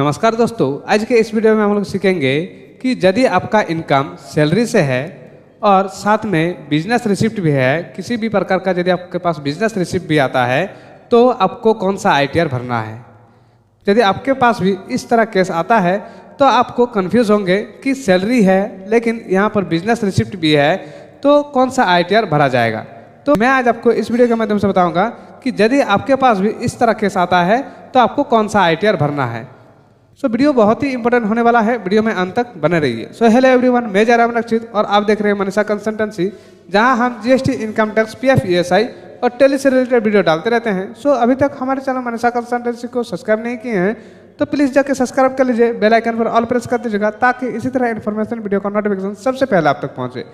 नमस्कार दोस्तों, आज के इस वीडियो में हम लोग सीखेंगे कि यदि आपका इनकम सैलरी से है और साथ में बिजनेस रिसिप्ट भी है, किसी भी प्रकार का यदि आपके पास बिजनेस रिसिप्ट भी आता है तो आपको कौन सा ITR भरना है। यदि आपके पास भी इस तरह केस आता है तो आपको कंफ्यूज होंगे कि सैलरी है लेकिन यहाँ पर बिजनेस रिसिप्ट भी है तो कौन सा ITR भरा जाएगा। तो मैं आज आपको इस वीडियो के माध्यम से बताऊंगा कि यदि आपके पास भी इस तरह केस आता है तो आपको कौन सा ITR भरना है। वीडियो बहुत ही इंपॉर्टेंट होने वाला है, वीडियो में अंत तक बने रहिए। हेलो एवरीवन, मैं जयराम रक्षित और आप देख रहे हैं मनीषा कंसल्टेंसी, जहां हम GST, income tax, PF, ESI और टेली से रिलेटेड वीडियो डालते रहते हैं। अभी तक हमारे चैनल मनीषा कंसल्टेंसी को सब्सक्राइब नहीं किए हैं तो प्लीज़ जाके सब्सक्राइब कर लीजिए, बेल आइकन पर ऑल प्रेस कर दीजिएगा ताकि इसी तरह इन्फॉर्मेशन वीडियो का नोटिफिकेशन सबसे पहले आप तक पहुँचे।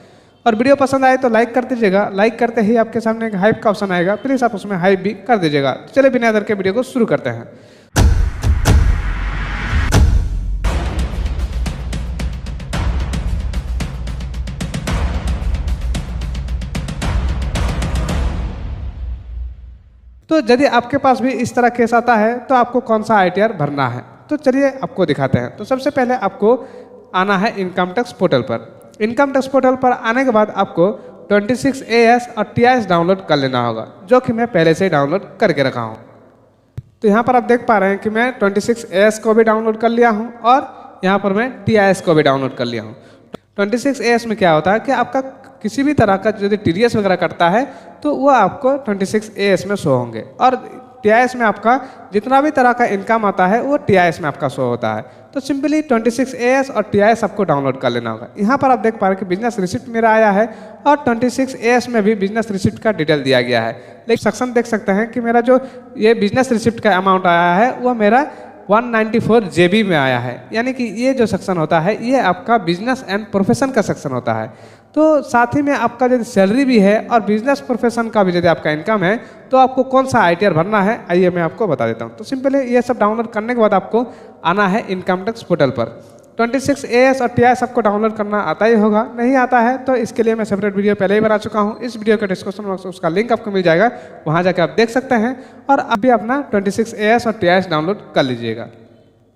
और वीडियो पसंद आए तो लाइक कर दीजिएगा, लाइक करते ही आपके सामने एक हाइप का ऑप्शन आएगा, प्लीज़ आप उसमें हाइप भी कर दीजिएगा। चलिए बिना देर के वीडियो को शुरू करते हैं। तो यदि आपके पास भी इस तरह केस आता है तो आपको कौन सा ITR भरना है, तो चलिए आपको दिखाते हैं। तो सबसे पहले आपको आना है इनकम टैक्स पोर्टल पर। इनकम टैक्स पोर्टल पर आने के बाद आपको 26AS और TIS डाउनलोड कर लेना होगा, जो कि मैं पहले से ही डाउनलोड करके रखा हूँ। तो यहाँ पर आप देख पा रहे हैं कि मैं 26AS को भी डाउनलोड कर लिया हूँ और यहाँ पर मैं TIS को भी डाउनलोड कर लिया हूँ। 26AS में क्या होता है कि आपका किसी भी तरह का यदि TDS वगैरह कटता है तो वो आपको 26AS में शो होंगे, और TIS में आपका जितना भी तरह का इनकम आता है वो TIS में आपका शो होता है। तो सिंपली 26AS और TIS आपको डाउनलोड कर लेना होगा। यहाँ पर आप देख पा रहे हैं कि बिजनेस रिसिप्ट मेरा आया है और 26AS में भी बिजनेस रिसिप्ट का डिटेल दिया गया है। लेकिन सेक्शन देख सकते हैं कि मेरा जो ये बिजनेस रिसिप्ट का अमाउंट आया है वो मेरा 194 JB में आया है, यानी कि ये जो सेक्शन होता है ये आपका बिजनेस एंड प्रोफेशन का सेक्शन होता है। तो साथ ही में आपका यदि सैलरी भी है और बिजनेस प्रोफेशन का भी यदि आपका इनकम है तो आपको कौन सा ITR भरना है, आइए मैं आपको बता देता हूँ। तो सिंपली ये सब डाउनलोड करने के बाद आपको आना है इनकम टैक्स पोर्टल पर। 26AS और TIS आपको डाउनलोड करना आता ही होगा, नहीं आता है तो इसके लिए मैं सेपरेट वीडियो पहले ही बना चुका हूँ। इस वीडियो के डिस्क्रिप्शन बॉक्स में उसका लिंक आपको मिल जाएगा, वहाँ जाकर आप देख सकते हैं और अभी अपना 26AS और TIS डाउनलोड कर लीजिएगा।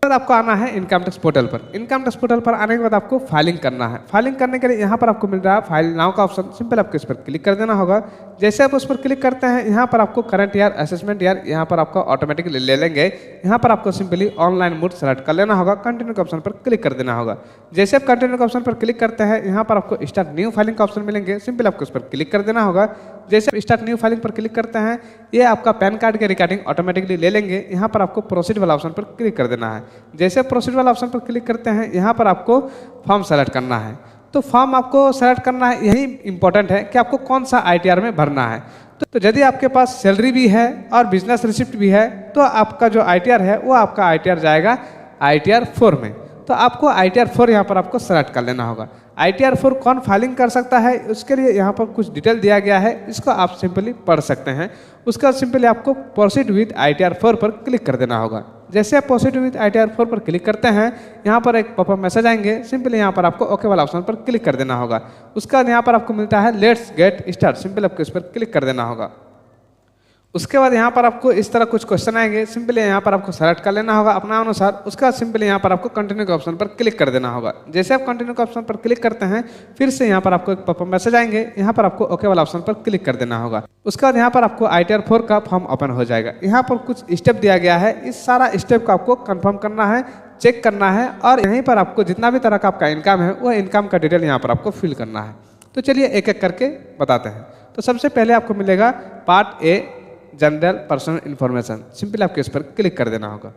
फिर आपको आना है इनकम टैक्स पोर्टल पर। इनकम टैक्स पोर्टल पर आने के बाद आपको फाइलिंग करना है। फाइलिंग करने के लिए यहाँ पर आपको मिल रहा है फाइल नाउ का ऑप्शन, सिंपल आपको इस पर क्लिक कर देना होगा। जैसे आप उस पर क्लिक करते हैं यहाँ पर आपको करंट ईयर, असेसमेंट ईयर यहाँ पर आपको ऑटोमेटिकली ले लेंगे। यहाँ पर आपको सिंपली ऑनलाइन मोड सेलेक्ट कर लेना होगा, कंटिन्यू के ऑप्शन पर क्लिक कर देना होगा। जैसे आप कंटिन्यू के ऑप्शन पर क्लिक करते हैं यहाँ पर आपको स्टार्ट न्यू फाइलिंग का ऑप्शन मिलेंगे, सिंपल आपको उस पर क्लिक कर देना होगा। जैसे आप स्टार्ट न्यू फाइलिंग पर क्लिक करते हैं ये आपका पैन कार्ड के रिकॉर्डिंग ऑटोमेटिकली ले लेंगे। यहाँ पर आपको प्रोसीड वाला ऑप्शन पर क्लिक कर देना है। जैसे प्रोसीड वाला ऑप्शन पर क्लिक करते हैं यहाँ पर आपको फॉर्म सेलेक्ट करना है। तो फॉर्म आपको सेलेक्ट करना है, यही इंपॉर्टेंट है कि आपको कौन सा ITR में भरना है। तो यदि आपके पास सैलरी भी है और बिजनेस रिसिप्ट भी है तो आपका जो ITR है वो आपका ITR जाएगा ITR 4 में। तो आपको ITR 4 यहाँ पर आपको सेलेक्ट कर लेना होगा। ITR 4 कौन फाइलिंग कर सकता है उसके लिए यहाँ पर कुछ डिटेल दिया गया है, इसको आप सिंपली पढ़ सकते हैं। उसका सिंपली आपको प्रोसीड विद ITR 4 पर क्लिक कर देना होगा। जैसे आप प्रोसीड विद ITR 4 पर क्लिक करते हैं यहाँ पर एक पॉपअप मैसेज आएंगे, सिंपली यहाँ पर आपको ओके वाला ऑप्शन पर क्लिक कर देना होगा। उसके बाद यहाँ पर आपको मिलता है लेट्स गेट स्टार्ट, सिंपली आपको इस पर क्लिक कर देना होगा। उसके बाद यहाँ पर आपको इस तरह कुछ क्वेश्चन आएंगे, सिंपली यहाँ पर आपको सेलेक्ट कर लेना होगा अपना अनुसार। उसके बाद सिंपली यहाँ पर आपको कंटिन्यू के ऑप्शन पर क्लिक कर देना होगा। जैसे आप कंटिन्यू के ऑप्शन पर क्लिक करते हैं फिर से यहाँ पर आपको एक पॉपअप मैसेज आएंगे, यहाँ पर आपको ओके वाला ऑप्शन पर क्लिक कर देना होगा। उसके बाद यहाँ पर आपको ITR 4 का फॉर्म ओपन हो जाएगा। यहाँ पर कुछ स्टेप दिया गया है, इस सारा स्टेप को आपको कन्फर्म करना है, चेक करना है और यहीं पर आपको जितना भी तरह का आपका इनकम है वो इनकम का डिटेल यहाँ पर आपको फिल करना है। तो चलिए एक एक करके बताते हैं। तो सबसे पहले आपको मिलेगा part A general personal information, simple आपको इस पर क्लिक कर देना होगा।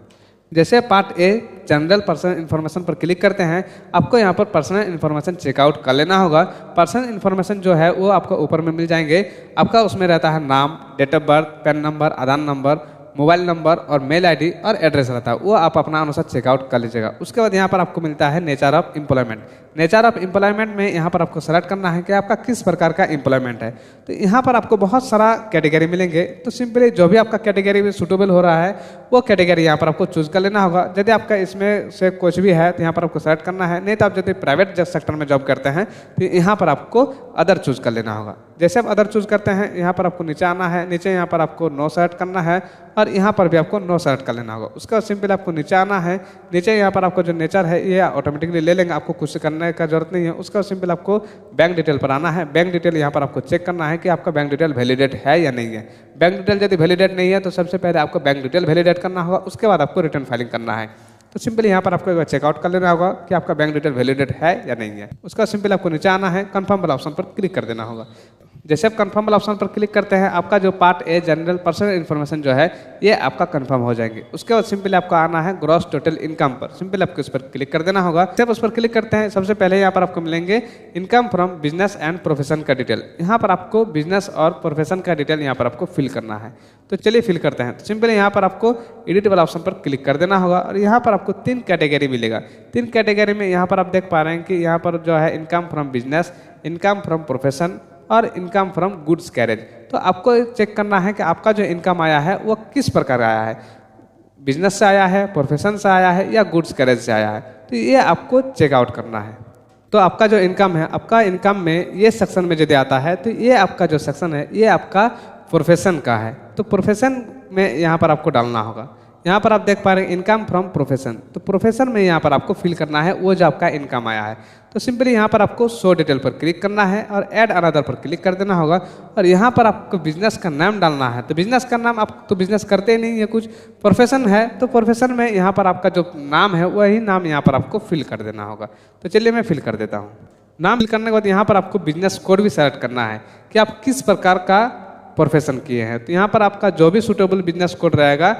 जैसे part A general personal information पर क्लिक करते हैं आपको यहाँ पर पर्सनल इन्फॉर्मेशन चेकआउट कर लेना होगा। पर्सनल इन्फॉर्मेशन जो है वो आपको ऊपर में मिल जाएंगे। आपका उसमें रहता है नाम, date of birth, PAN number, Aadhaar number, mobile number और मेल ID और एड्रेस रहता है, वो आप अपना अनुसार चेकआउट कर लीजिएगा। उसके बाद यहाँ पर आपको मिलता है nature of employment, nature of employment में यहाँ पर आपको सेलेक्ट करना है कि आपका किस प्रकार का एम्प्लॉयमेंट है। तो यहाँ पर आपको बहुत सारा कैटेगरी मिलेंगे, तो सिंपली जो भी आपका कैटेगरी में सूटेबल हो रहा है वो कैटेगरी यहाँ पर आपको चूज कर लेना होगा। यदि आपका इसमें से कुछ भी है तो यहाँ पर आपको सेलेक्ट करना है, नहीं तो आप यदि प्राइवेट सेक्टर में जॉब करते हैं तो यहाँ पर आपको अदर चूज कर लेना होगा। जैसे आप अदर चूज करते हैं यहाँ पर आपको नीचे आना है, नीचे यहाँ पर आपको नो सेलेक्ट करना है और यहाँ पर भी आपको नो सेलेक्ट कर लेना होगा। उसका सिंपल आपको नीचे आना है, नीचे यहाँ पर आपको जो नेचर है ये ऑटोमेटिकली ले लेंगे, आपको कुछ करने का जरूरत नहीं है। उसका सिंपल आपको बैंक डिटेल पर आना है, बैंक डिटेल यहाँ पर आपको चेक करना है कि आपका बैंक डिटेल वैलिडेट है या नहीं है। बैंक डिटेल यदि वैलिडेट नहीं है तो सबसे पहले आपको बैंक डिटेल वैलिडेट करना होगा, उसके बाद आपको रिटर्न फाइलिंग करना है। तो सिंपली यहाँ पर आपको एक बार चेकआउट कर लेना होगा कि आपका बैंक डिटेल वैलिडेट है या नहीं है। उसका सिंपल आपको नीचे आना है, कंफर्म वाला ऑप्शन पर क्लिक कर देना होगा। जैसे आप कंफर्म वाला ऑप्शन पर क्लिक करते हैं आपका जो part a general personal information जो है ये आपका कंफर्म हो जाएंगे। उसके बाद सिंपली आपको आना है ग्रॉस टोटल इनकम पर, सिंपली आपको इस पर क्लिक कर देना होगा। जब उस पर क्लिक करते हैं सबसे पहले यहाँ पर आपको मिलेंगे income from business and profession का डिटेल। यहाँ पर आपको बिजनेस और प्रोफेशन का डिटेल यहाँ पर आपको फिल करना है। तो चलिए फिल करते हैं। तो सिंपली यहाँ पर आपको एडिट वाला ऑप्शन पर क्लिक कर देना होगा और यहाँ पर आपको 3 कैटेगरी मिलेगा। 3 कैटेगरी में यहाँ पर आप देख पा रहे हैं कि यहाँ पर जो है income from business, income from profession और इनकम फ्रॉम गुड्स कैरेज। तो आपको चेक करना है कि आपका जो इनकम आया है वो किस प्रकार आया है, बिजनेस से आया है, प्रोफेशन से आया है या गुड्स कैरेज से आया है। तो ये आपको चेकआउट करना है। तो आपका जो इनकम है, आपका इनकम में ये सेक्शन में यदि आता है तो ये आपका जो सेक्शन है ये आपका प्रोफेशन का है। तो प्रोफेशन में यहाँ पर आपको डालना होगा। यहाँ पर आप देख पा रहे हैं इनकम फ्रॉम प्रोफेशन, तो प्रोफेशन में यहाँ पर आपको फिल करना है वो जो आपका इनकम आया है। तो सिंपली यहाँ पर आपको शो डिटेल पर क्लिक करना है और ऐड अनदर पर क्लिक कर देना होगा और यहाँ पर आपको बिजनेस का नाम डालना है। तो बिजनेस का नाम आप तो बिजनेस करते ही नहीं है, कुछ प्रोफेशन है तो प्रोफेशन में यहाँ पर आपका जो नाम है वही नाम यहाँ पर आपको फिल कर देना होगा। तो चलिए मैं फिल कर देता हूँ। नाम फिल करने के बाद यहाँ पर आपको बिजनेस कोड भी सेलेक्ट करना है कि आप किस प्रकार का प्रोफेशन किए हैं। तो यहाँ पर आपका जो भी सूटेबल बिजनेस कोड रहेगा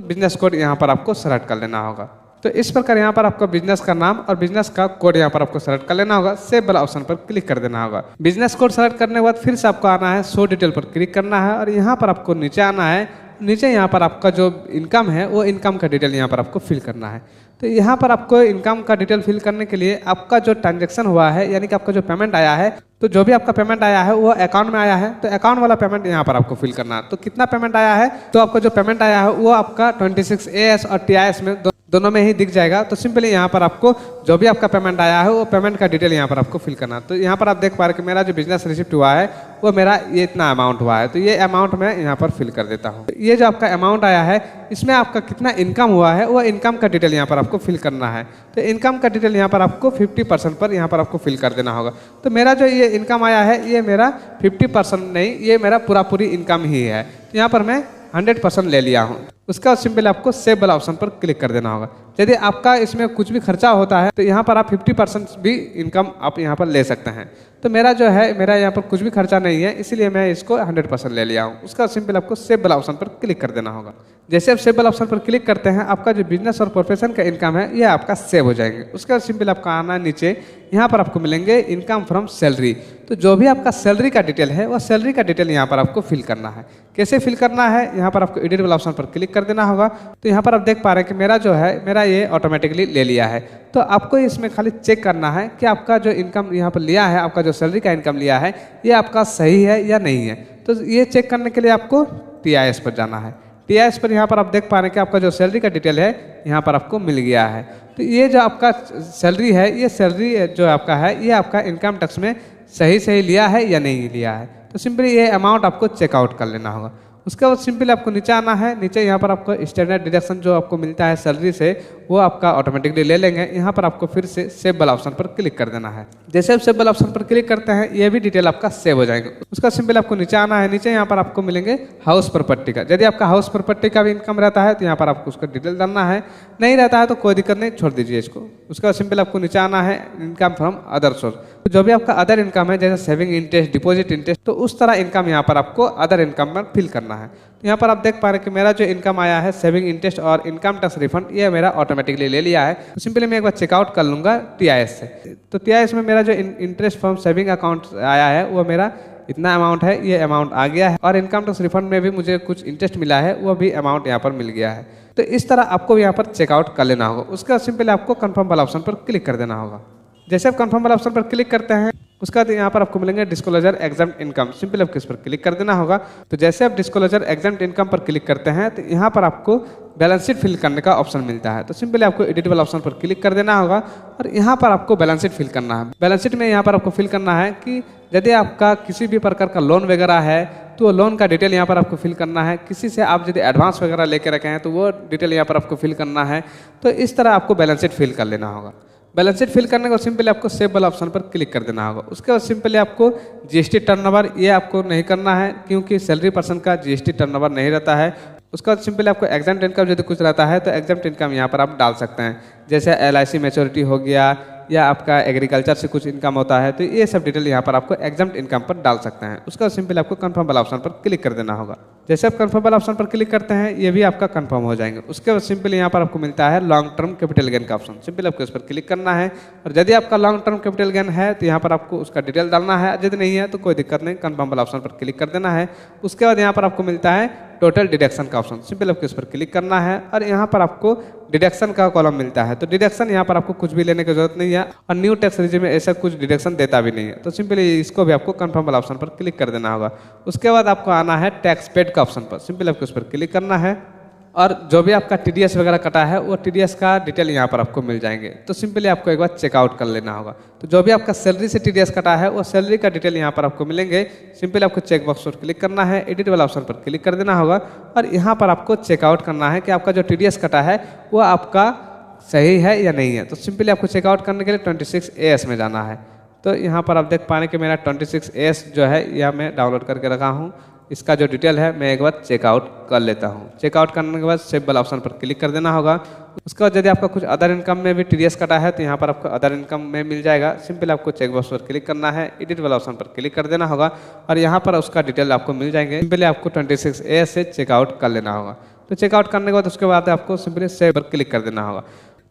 बिजनेस कोड यहाँ पर आपको सेलेक्ट कर लेना होगा। तो इस प्रकार यहाँ पर आपको बिजनेस का नाम और बिजनेस का कोड यहाँ पर आपको सेलेक्ट कर लेना होगा। सेव वाला ऑप्शन पर क्लिक कर देना होगा। बिजनेस कोड सेलेक्ट करने के बाद फिर से आपको आना है शो डिटेल पर क्लिक करना है और यहाँ पर आपको नीचे आना है। नीचे यहाँ पर आपका जो इनकम है वो इनकम का डिटेल यहाँ पर आपको फिल करना है। तो यहाँ पर आपको इनकम का डिटेल फिल करने के लिए आपका जो ट्रांजैक्शन हुआ है यानी कि आपका जो पेमेंट आया है, तो जो भी आपका पेमेंट आया है वो अकाउंट में आया है तो अकाउंट वाला पेमेंट यहाँ पर आपको फिल करना है। तो कितना पेमेंट आया है, तो आपका जो पेमेंट आया है वो आपका 26 AS और TIS में दोनों में ही दिख जाएगा। तो सिंपली यहाँ पर आपको जो भी आपका पेमेंट आया है वो पेमेंट का डिटेल यहाँ पर आपको फिल करना। तो यहाँ पर आप देख पा रहे हैं कि मेरा जो बिजनेस रिसिप्ट हुआ है वो मेरा ये इतना अमाउंट हुआ है, तो ये अमाउंट मैं यहाँ पर फिल कर देता हूँ। ये जो आपका अमाउंट आया है इसमें आपका कितना इनकम हुआ है वो इनकम का डिटेल यहाँ पर आपको फिल करना है। तो इनकम का डिटेल यहाँ पर आपको 50% पर यहाँ पर आपको फिल कर देना होगा। तो मेरा जो ये इनकम आया है ये मेरा 50% नहीं, ये मेरा पूरी इनकम ही है। तो यहाँ पर मैं 100% ले लिया हूँ। उसका सिंपल आपको सेव वाला ऑप्शन पर क्लिक कर देना होगा। यदि आपका इसमें कुछ भी खर्चा होता है तो यहाँ पर आप 50% भी इनकम आप यहाँ पर ले सकते हैं। तो मेरा जो है मेरा यहाँ पर कुछ भी खर्चा नहीं है, इसीलिए मैं इसको 100% ले लिया हूँ। उसका सिंपल आपको सेव वाला ऑप्शन पर क्लिक कर देना होगा। जैसे आप सेव वाला ऑप्शन पर क्लिक करते हैं आपका जो बिजनेस और प्रोफेशन का इनकम है ये आपका सेव हो जाएंगे। उसका सिंपल आपका आना नीचे, यहाँ पर आपको मिलेंगे इनकम फ्रॉम सैलरी। तो जो भी आपका सैलरी का डिटेल है वो सैलरी का डिटेल यहाँ पर आपको फिल करना है। कैसे फिल करना है, यहाँ पर आपको एडिट वाला ऑप्शन पर क्लिक कर देना होगा। तो यहाँ पर आप देख पा रहे हैं कि मेरा जो है मेरा ये ऑटोमेटिकली ले लिया है। तो आपको इसमें खाली चेक करना है कि आपका जो इनकम यहाँ पर लिया है, आपका जो सैलरी का इनकम लिया है ये आपका सही है या नहीं है। तो ये चेक करने के लिए आपको TIS पर जाना है। TIS पर यहाँ पर आप देख पा रहे हैं कि आपका जो सैलरी का डिटेल है यहाँ पर आपको मिल गया है। तो ये जो आपका सैलरी है ये सैलरी जो आपका है ये आपका इनकम टैक्स में सही लिया है या नहीं लिया है। तो सिंपली ये अमाउंट आपको चेकआउट कर लेना होगा। उसके बाद सिंपली आपको नीचे आना है। नीचे यहाँ पर आपको स्टैंडर्ड डिडक्शन जो आपको मिलता है सैलरी से वो आपका ऑटोमेटिकली ले लेंगे। यहाँ पर आपको फिर से सेव वाला ऑप्शन पर क्लिक कर देना है। जैसे आप सेव वाला ऑप्शन पर क्लिक करते हैं ये भी डिटेल आपका सेव हो जाएंगे। उसका सिंपल आपको नीचे आना है। नीचे यहाँ पर आपको मिलेंगे हाउस प्रॉपर्टी का। यदि आपका हाउस प्रॉपर्टी का भी इनकम रहता है तो यहाँ पर आपको उसका डिटेल डालना है, नहीं रहता है तो कोई दिक्कत नहीं, छोड़ दीजिए इसको। उसका सिंपल आपको नीचे आना है इनकम फ्रॉम अदर सोर्स। जो भी आपका अदर इनकम है जैसे सेविंग इंटरेस्ट, डिपॉजिट इंटरेस्ट, तो उस तरह इनकम यहाँ पर आपको अदर इनकम में फिल करना है। तो यहाँ पर आप देख पा रहे हैं कि मेरा जो इनकम आया है सेविंग इंटरेस्ट और इनकम टैक्स रिफंड ये मेरा ऑटोमेटिकली ले लिया है। तो सिंपली मैं एक बार चेकआउट कर लूँगा TIS से। तो TIS में मेरा जो इंटरेस्ट फ्रॉम सेविंग अकाउंट आया है वो मेरा इतना अमाउंट है, ये अमाउंट आ गया है। और इनकम टैक्स रिफंड में भी मुझे कुछ इंटरेस्ट मिला है, वो भी अमाउंट यहाँ पर मिल गया है। तो इस तरह आपको यहाँ पर चेकआउट कर लेना होगा। उसका सिंपली आपको कंफर्म वाला ऑप्शन पर क्लिक कर देना होगा। जैसे आप कंफर्म वाला ऑप्शन पर क्लिक करते हैं उसके बाद यहाँ पर आपको मिलेंगे डिस्क्लोजर एग्जाम्प्ट इनकम, सिंपल आपको इस पर क्लिक कर देना होगा। तो जैसे आप डिस्क्लोजर एग्जाम्प्ट इनकम पर क्लिक करते हैं तो यहाँ पर आपको बैलेंस शीट फिल करने का ऑप्शन मिलता है। तो सिंपली आपको एडिट वाला ऑप्शन पर क्लिक कर देना होगा और यहाँ पर आपको बैलेंस शीट फिल करना है। बैलेंस शीट में यहाँ पर आपको फिल करना है कि यदि आपका किसी भी प्रकार का लोन वगैरह है तो लोन का डिटेल यहाँ पर आपको फिल करना है। किसी से आप यदि एडवांस वगैरह लेके रखे हैं तो वो डिटेल यहाँ पर आपको फिल करना है। तो इस तरह आपको बैलेंस शीट फिल कर लेना होगा। बैलेंस शीट फिल करने के बाद सिंपली आपको सेव वाला ऑप्शन पर क्लिक कर देना होगा। उसके बाद सिंपली आपको जीएसटी टर्नओवर ये आपको नहीं करना है क्योंकि सैलरी पर्सन का जीएसटी टर्नओवर नहीं रहता है। उसके बाद सिंपली आपको एग्जाम्प्ट इनकम यदि कुछ रहता है तो एग्जाम्प्ट इनकम यहाँ पर आप डाल सकते हैं, जैसे LIC मैच्योरिटी हो गया या आपका एग्रीकल्चर से कुछ इनकम होता है तो ये सब डिटेल यहाँ पर आपको एग्जाम्प्ट इनकम पर डाल सकते हैं। उसका सिंपली आपको कंफर्म वाला ऑप्शन पर क्लिक कर देना होगा। जैसे आप कंफर्म वाला ऑप्शन पर क्लिक करते हैं ये भी आपका कंफर्म हो जाएंगे। उसके बाद सिंपली यहाँ पर आपको मिलता है लॉन्ग टर्म कैपिटल गेन का ऑप्शन, सिंपली आपको इस पर क्लिक करना है और यदि आपका लॉन्ग टर्म कैपिटल गेन है तो यहाँ पर आपको उसका डिटेल डालना है, यदि नहीं है तो कोई दिक्कत नहीं, कंफर्म वाला ऑप्शन पर क्लिक कर देना है। उसके बाद यहाँ पर आपको मिलता है टोटल डिडक्शन का ऑप्शन, सिंपल आपको इस पर क्लिक करना है और यहाँ पर आपको डिडक्शन का कॉलम मिलता है। तो डिडक्शन यहाँ पर आपको कुछ भी लेने की जरूरत नहीं है और न्यू टैक्स रिजिम में ऐसा कुछ डिडक्शन देता भी नहीं है। तो सिंपली इसको भी आपको कंफर्म वाला ऑप्शन पर क्लिक कर देना होगा। उसके बाद आपको आना है टैक्स पेड का ऑप्शन पर, सिंपल आपको इस पर क्लिक करना है और जो भी आपका TDS वगैरह कटा है वो TDS का डिटेल यहाँ पर आपको मिल जाएंगे। तो सिंपली आपको एक बार चेकआउट कर लेना होगा। तो जो भी आपका सैलरी से TDS कटा है वो सैलरी का डिटेल यहाँ पर आपको मिलेंगे। सिंपली आपको चेक बॉक्स पर क्लिक करना है, एडिट वाला ऑप्शन पर क्लिक कर देना होगा और यहाँ पर आपको चेकआउट करना है कि आपका जो TDS कटा है वो आपका सही है या नहीं है। तो सिंपली आपको चेकआउट करने के लिए 26AS में जाना है। तो यहाँ पर आप देख पाएंगे कि मेरा 26AS जो है यह मैं डाउनलोड करके रखा हूँ। इसका जो डिटेल है मैं एक बार चेकआउट कर लेता हूँ। चेकआउट करने के बाद सेव वाला ऑप्शन पर क्लिक कर देना होगा। उसके बाद यदि आपका कुछ अदर इनकम में भी TDS कटा है तो यहाँ पर आपको अदर इनकम में मिल जाएगा। सिंपल आपको चेक बॉक्स पर क्लिक करना है, एडिट वाला ऑप्शन पर क्लिक कर देना होगा और यहाँ पर उसका डिटेल आपको मिल जाएंगे। सिंपली आपको 26AS से चेकआउट कर लेना होगा। तो चेकआउट करने के बाद उसके बाद आपको सिंपली सेव पर क्लिक कर देना होगा।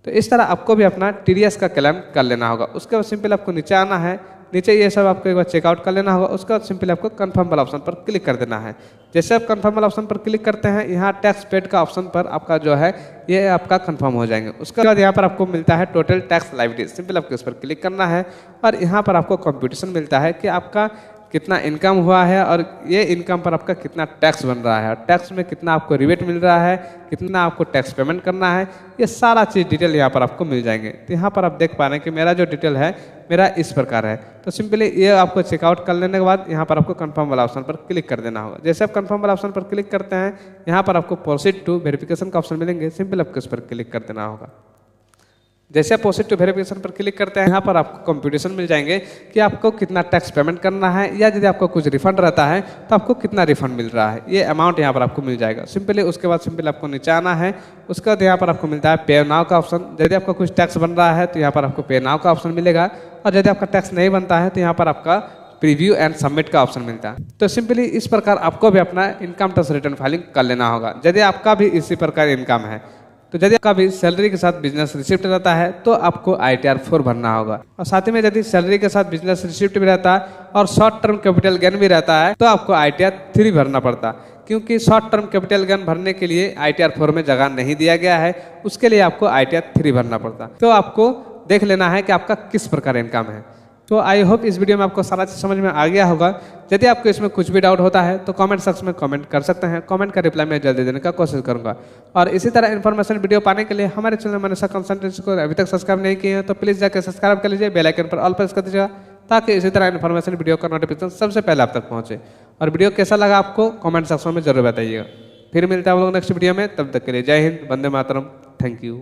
तो इस तरह आपको भी अपना TDS का क्लेम कर लेना होगा। उसके बाद सिंपल आपको नीचे आना है, नीचे ये सब आपको एक बार चेकआउट कर लेना होगा। उसके बाद सिंपली आपको कंफर्म वाला ऑप्शन पर क्लिक कर देना है। जैसे आप कंफर्म वाला ऑप्शन पर क्लिक करते हैं यहाँ टैक्स पेड का ऑप्शन पर आपका जो है ये आपका कंफर्म हो जाएंगे। उसके बाद यहाँ पर आपको मिलता है टोटल टैक्स लायबिलिटी, सिंपल आपको इस पर क्लिक करना है और यहाँ पर आपको कंप्यूटेशन मिलता है कि आपका कितना इनकम हुआ है और ये इनकम पर आपका कितना टैक्स बन रहा है और टैक्स में कितना आपको रिबेट मिल रहा है, कितना आपको टैक्स पेमेंट करना है, ये सारा चीज़ डिटेल यहाँ पर आपको मिल जाएंगे। तो यहाँ पर आप देख पा रहे हैं कि मेरा जो डिटेल है मेरा इस प्रकार है। तो सिंपली ये आपको चेकआउट कर लेने के बाद यहाँ पर आपको कंफर्म वाला ऑप्शन पर क्लिक कर देना होगा। जैसे आप कंफर्म वाला ऑप्शन पर क्लिक करते हैं यहाँ पर आपको प्रोसीड टू वेरिफिकेशन का ऑप्शन मिलेंगे, सिंपल आपको इस पर क्लिक कर देना होगा। जैसे आप प्रोसीड टू वेरिफिकेशन पर क्लिक करते हैं यहाँ पर आपको कंप्यूटेशन मिल जाएंगे कि आपको कितना टैक्स पेमेंट करना है या यदि आपको कुछ रिफंड रहता है तो आपको कितना रिफंड मिल रहा है, ये अमाउंट यहाँ पर आपको मिल जाएगा। सिंपली उसके बाद सिंपली आपको नीचे आना है। उसके बाद यहाँ पर आपको मिलता है पे नाउ का ऑप्शन। यदि आपका कुछ टैक्स बन रहा है तो यहाँ पर आपको पे नाउ का ऑप्शन मिलेगा और यदि आपका टैक्स नहीं बनता है तो यहाँ पर आपका प्रीव्यू एंड सबमिट का ऑप्शन मिलता है। तो सिंपली इस प्रकार आपको भी अपना इनकम टैक्स रिटर्न फाइलिंग कर लेना होगा। यदि आपका भी इसी प्रकार इनकम है तो यदि आपका भी सैलरी के साथ बिजनेस रिसिप्ट रहता है तो आपको ITR 4 भरना होगा और साथ ही में यदि सैलरी के साथ बिजनेस रिसिप्ट भी रहता है और शॉर्ट टर्म कैपिटल गेन भी रहता है तो आपको ITR 3 भरना पड़ता है, क्योंकि शॉर्ट टर्म कैपिटल गेन भरने के लिए ITR 4 में जगह नहीं दिया गया है, उसके लिए आपको ITR 3 भरना पड़ता। तो आपको देख लेना है कि आपका किस प्रकार इनकम है। तो आई होप इस वीडियो में आपको सारा चीज़ समझ में आ गया होगा। यदि आपको इसमें कुछ भी डाउट होता है तो कमेंट सेक्शन में कमेंट कर सकते हैं। कमेंट का रिप्लाई मैं जल्दी देने का कोशिश करूंगा। और इसी तरह इन्फॉर्मेशन वीडियो पाने के लिए हमारे चैनल मनीषा कंसल्टेंसी को अभी तक सब्सक्राइब नहीं किए हैं तो प्लीज़ जाकर सब्सक्राइब कर लीजिए, बेल आइकन पर ऑल प्रेस कर दीजिएगा ताकि इसी तरह इन्फॉर्मेशन वीडियो का नोटिफिकेशन सबसे पहले आप तक पहुँचे। और वीडियो कैसा लगा आपको कमेंट सेक्शन में जरूर बताइएगा। फिर मिलता है हम लोग नेक्स्ट वीडियो में, तब तक के लिए जय हिंद, वंदे मातरम, थैंक यू।